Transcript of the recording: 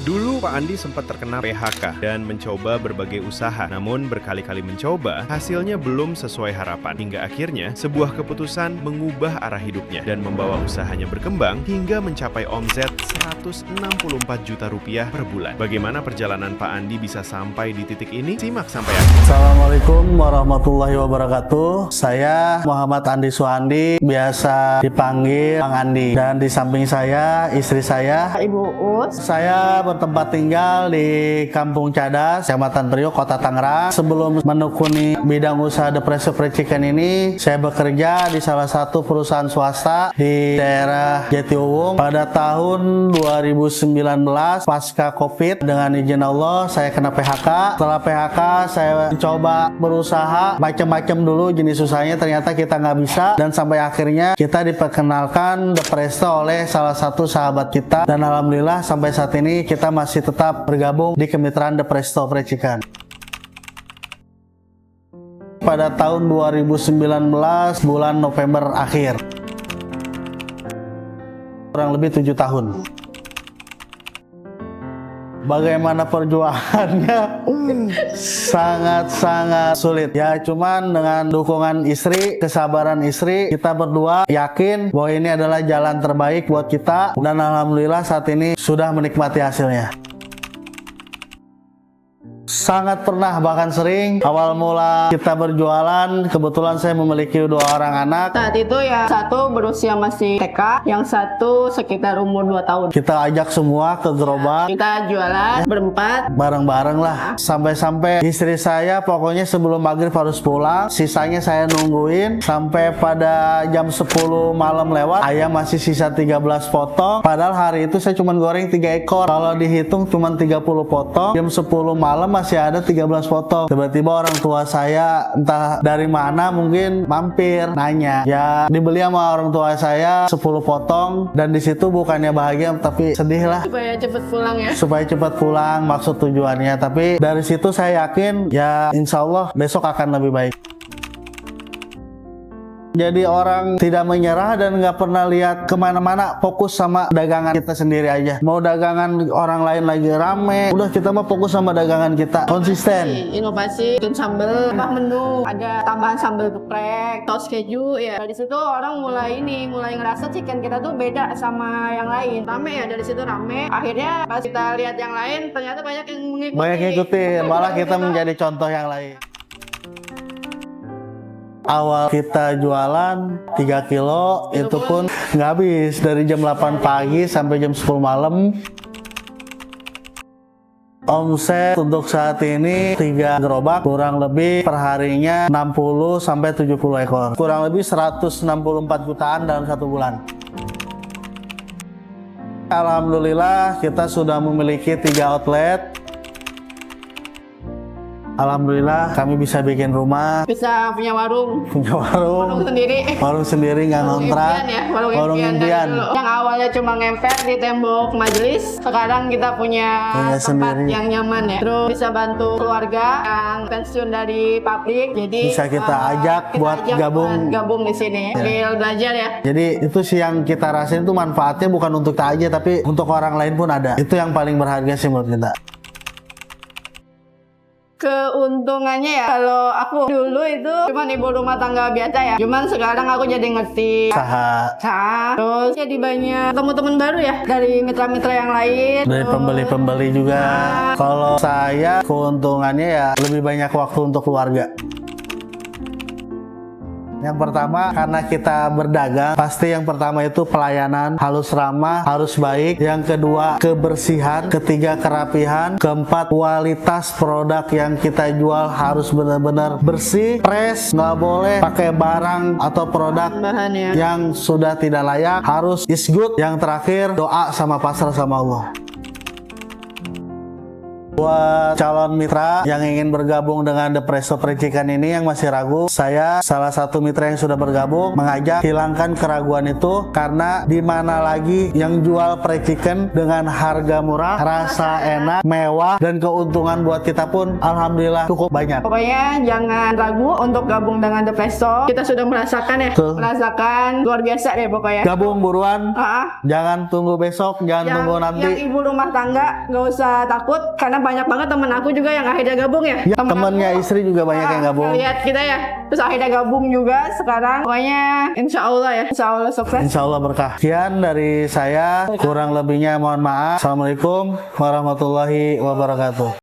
Dulu Pak Andi sempat terkena PHK dan mencoba berbagai usaha. Namun berkali-kali mencoba, hasilnya belum sesuai harapan. Hingga akhirnya sebuah keputusan mengubah arah hidupnya dan membawa usahanya berkembang hingga mencapai omset 164 juta rupiah per bulan. Bagaimana perjalanan Pak Andi bisa sampai di titik ini? Simak sampai akhir. Assalamualaikum warahmatullahi wabarakatuh. Saya Muhammad Andi Suhandi, biasa dipanggil Bang Andi. Dan di samping saya, istri saya, Ibu Us. Saya bertempat tinggal di Kampung Cadas, Kecamatan Priok, Kota Tangerang. Sebelum menekuni bidang usaha The Presto Fried Chicken ini, saya bekerja di salah satu perusahaan swasta di daerah Jatiuwung. Pada tahun 2019, pasca COVID, dengan izin Allah, saya kena PHK. Setelah PHK, saya mencoba berusaha macam-macam dulu jenis usahanya, ternyata kita nggak bisa. Dan sampai akhirnya kita diperkenalkan The Presto oleh salah satu sahabat kita. Dan alhamdulillah sampai saat ini kita masih tetap bergabung di kemitraan The Presto Fried Chicken. Pada tahun 2019 bulan November akhir, kurang lebih 7 tahun. Bagaimana perjuangannya? Sangat-sangat sulit ya, cuman dengan dukungan istri, kesabaran istri, kita berdua yakin bahwa ini adalah jalan terbaik buat kita, dan alhamdulillah saat ini sudah menikmati hasilnya. Sangat pernah, bahkan sering. Awal mula kita berjualan, kebetulan saya memiliki 2 orang anak. Saat itu ya, satu berusia masih TK, yang satu sekitar umur 2 tahun. Kita ajak semua ke gerobak, Kita jualan berempat. bareng-bareng lah. Sampai-sampai istri saya pokoknya sebelum maghrib harus pulang. Sisanya saya nungguin sampai pada jam 10 malam lewat. Ayam masih sisa 13 potong. Padahal hari itu saya cuma goreng 3 ekor. Kalau dihitung cuma 30 potong. Jam 10 malam masih ada 13 potong. Tiba-tiba orang tua saya entah dari mana mungkin mampir nanya. Ya dibeli sama orang tua saya 10 potong, dan di situ bukannya bahagia tapi sedih lah. Supaya cepet pulang ya. Supaya cepat pulang, maksud tujuannya. Tapi dari situ saya yakin ya insya Allah besok akan lebih baik. Jadi orang tidak menyerah dan nggak pernah lihat kemana-mana, fokus sama dagangan kita sendiri aja. Mau dagangan orang lain lagi rame, udah kita mah fokus sama dagangan kita, konsisten. Inovasi, bikin sambal, tambah menu, ada tambahan sambal geprek, saus keju ya. Dari situ orang mulai ngerasa chicken kita tuh beda sama yang lain. Rame ya, dari situ rame. Akhirnya pas kita lihat yang lain, ternyata banyak yang mengikuti. Banyak ngikutin, malah kita menjadi contoh yang lain. Awal kita jualan 3 kilo, itu pun nggak habis. Dari jam 8 pagi sampai jam 10 malam. Omset untuk saat ini 3 gerobak, kurang lebih perharinya 60 sampai 70 ekor. Kurang lebih 164 jutaan dalam 1 bulan. Alhamdulillah kita sudah memiliki 3 outlet. Alhamdulillah kami bisa bikin rumah, Bisa punya warung. punya warung sendiri. nggak ngontrak, Impian ya, warung impian dari dulu. Yang awalnya cuma ngemper di tembok majelis, sekarang kita punya tempat sendiri. yang nyaman ya. Terus bisa bantu keluarga yang pensiun dari pabrik, jadi Bisa kita ajak buat gabung di sini, sambil belajar ya. Jadi itu sih yang kita rasain tuh, manfaatnya bukan untuk kita aja tapi untuk orang lain pun ada. Itu yang paling berharga sih menurut kita. Keuntungannya ya, kalau aku dulu itu cuma ibu rumah tangga biasa ya, cuman sekarang aku jadi ngerti usaha, terus jadi banyak teman-teman baru ya dari mitra-mitra yang lain, Dari pembeli-pembeli juga. Kalau saya keuntungannya ya lebih banyak waktu untuk keluarga. Yang pertama, karena kita berdagang, pasti yang pertama itu pelayanan, harus ramah, harus baik. Yang kedua, kebersihan. Ketiga, kerapihan. Keempat, kualitas produk yang kita jual harus benar-benar bersih, fresh. Nggak boleh pakai barang atau produk bahannya yang sudah tidak layak, harus is good. Yang terakhir, doa sama pasrah sama Allah. Buat calon mitra yang ingin bergabung dengan The Presto Fried Chicken ini yang masih ragu, saya salah satu mitra yang sudah bergabung mengajak hilangkan keraguan itu, karena di mana lagi yang jual fried chicken dengan harga murah, rasa enak, mewah, dan keuntungan buat kita pun alhamdulillah cukup banyak. Pokoknya jangan ragu untuk gabung dengan The Presto. Kita sudah merasakan ya, Betul. merasakan luar biasa deh pokoknya. Gabung buruan, Ah, jangan tunggu besok, jangan tunggu nanti. yang ibu rumah tangga nggak usah takut, karena banyak banget temen aku juga yang akhirnya gabung ya. Ya, temennya istri juga banyak yang gabung. Lihat kita ya, terus akhirnya gabung juga sekarang. Pokoknya insya Allah ya, insya Allah sukses. Insya Allah berkah. Sekian dari saya, kurang lebihnya mohon maaf. Assalamualaikum warahmatullahi wabarakatuh.